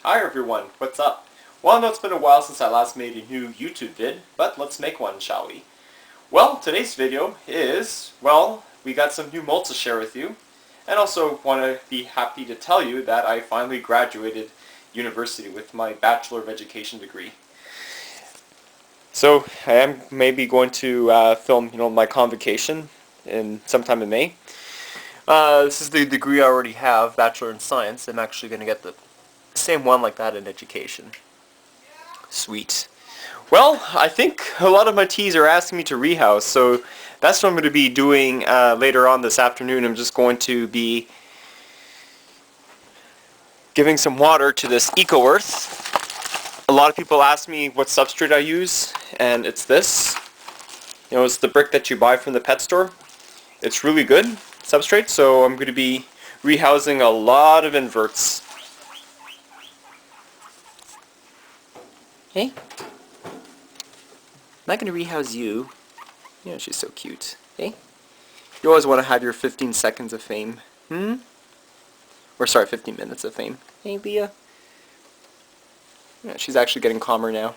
Hi everyone, what's up? Well, I know it's been a while since I last made a new YouTube vid, but let's make one, shall we? Well, today's video is, we got some new molts to share with you, and also want to be happy to tell you that I finally graduated university with my Bachelor of Education degree. So, I am maybe going to film, my convocation sometime in May. This is the degree I already have, Bachelor in Science. I'm actually going to get the same one like that in education. Sweet. Well, I think a lot of my teas are asking me to rehouse, so that's what I'm going to be doing later on this afternoon. I'm just going to be giving some water to this Eco-Earth. A lot of people ask me what substrate I use, and it's this. It's the brick that you buy from the pet store. It's really good substrate, so I'm going to be rehousing a lot of inverts. Hey, I'm not going to rehouse you. She's so cute. Hey, you always want to have your 15 seconds of fame. Or sorry, 15 minutes of fame. Hey, Leah. Yeah, she's actually getting calmer now.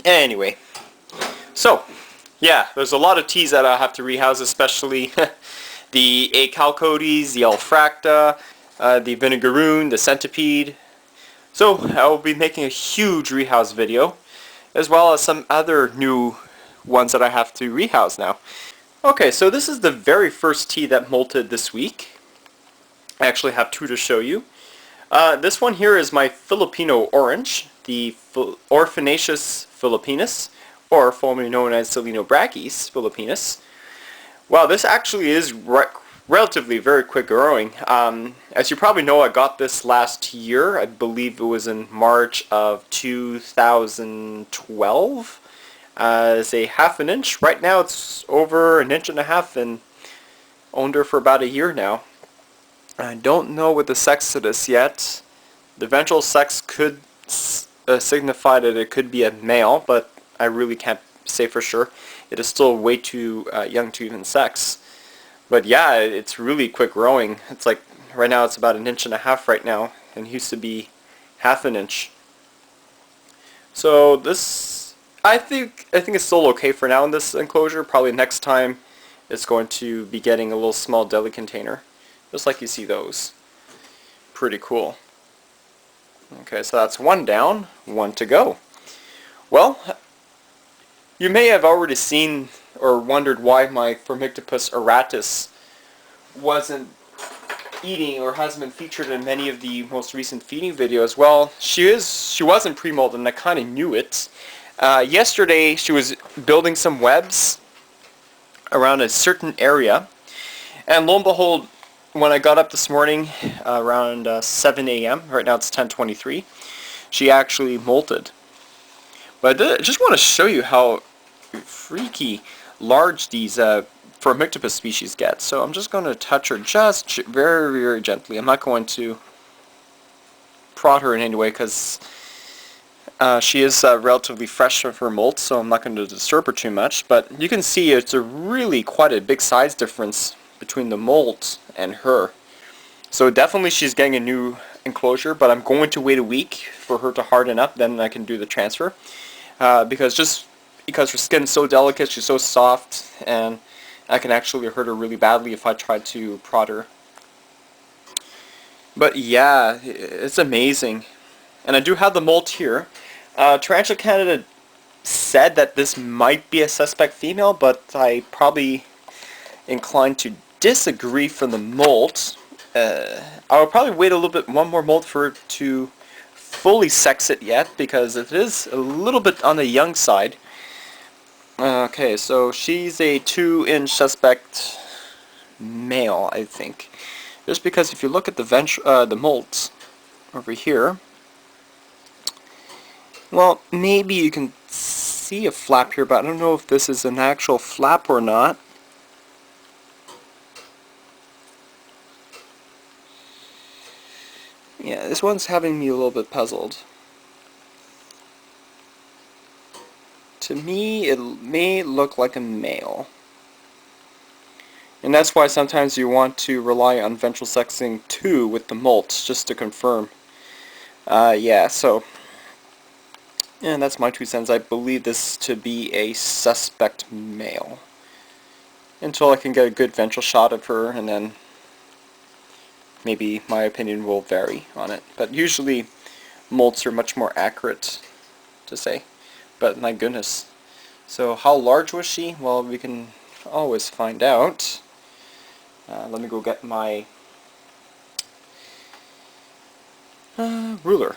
Anyway, so, yeah, there's a lot of teas that I have to rehouse, especially the A. calcodes, the L-fracta, the vinegaroon, the centipede. So I will be making a huge rehouse video, as well as some other new ones that I have to rehouse now. Okay, so this is the very first tea that molted this week. I actually have two to show you. This one here is my Filipino orange, the O.phillipinus Philippinus, or formerly known as Selenobrachys Philippinus. Wow, this actually is relatively very quick growing. As you probably know, I got this last year. I believe it was in March of 2012. As a half an inch. Right now it's over an inch and a half and owned her for about a year now. I don't know what the sex of this yet. The ventral sex could signify that it could be a male, but I really can't say for sure. It is still way too young to even sex. But yeah, it's really quick growing. It's like, right now it's about an inch and a half right now, and it used to be half an inch. So this, I think it's still okay for now in this enclosure. Probably next time it's going to be getting a little small deli container. Just like you see those. Pretty cool. Okay, so that's one down, one to go. Well, you may have already seen or wondered why my P.auratus wasn't eating or hasn't been featured in many of the most recent feeding videos. Well, she wasn't pre-molt, and I kind of knew it. Yesterday she was building some webs around a certain area, and lo and behold, when I got up this morning around 7 a.m., right now it's 10:23, she actually molted. But I just want to show you how freaky large these P.auratus species get. So I'm just going to touch her just very, very gently. I'm not going to prod her in any way because she is relatively fresh from her molt, so I'm not going to disturb her too much. But you can see it's quite a big size difference between the molt and her. So definitely she's getting a new enclosure, but I'm going to wait a week for her to harden up, then I can do the transfer. Because her skin is so delicate, she's so soft, and I can actually hurt her really badly if I try to prod her. But yeah, it's amazing. And I do have the molt here. Tarantula Canada said that this might be a suspect female, but I probably inclined to disagree from the molt. I'll probably wait a little bit, one more molt for it to fully sex it yet, because it is a little bit on the young side. Okay, so she's a 2-inch suspect male, I think. Just because if you look at the molt over here, well, maybe you can see a flap here, but I don't know if this is an actual flap or not. Yeah, this one's having me a little bit puzzled. To me, it may look like a male. And that's why sometimes you want to rely on ventral sexing too with the molts, just to confirm. Yeah, so, and that's my 2 cents. I believe this to be a suspect male. Until I can get a good ventral shot of her, and then maybe my opinion will vary on it. But usually, molts are much more accurate to say. But my goodness. So how large was she? Well, we can always find out. Let me go get my ruler.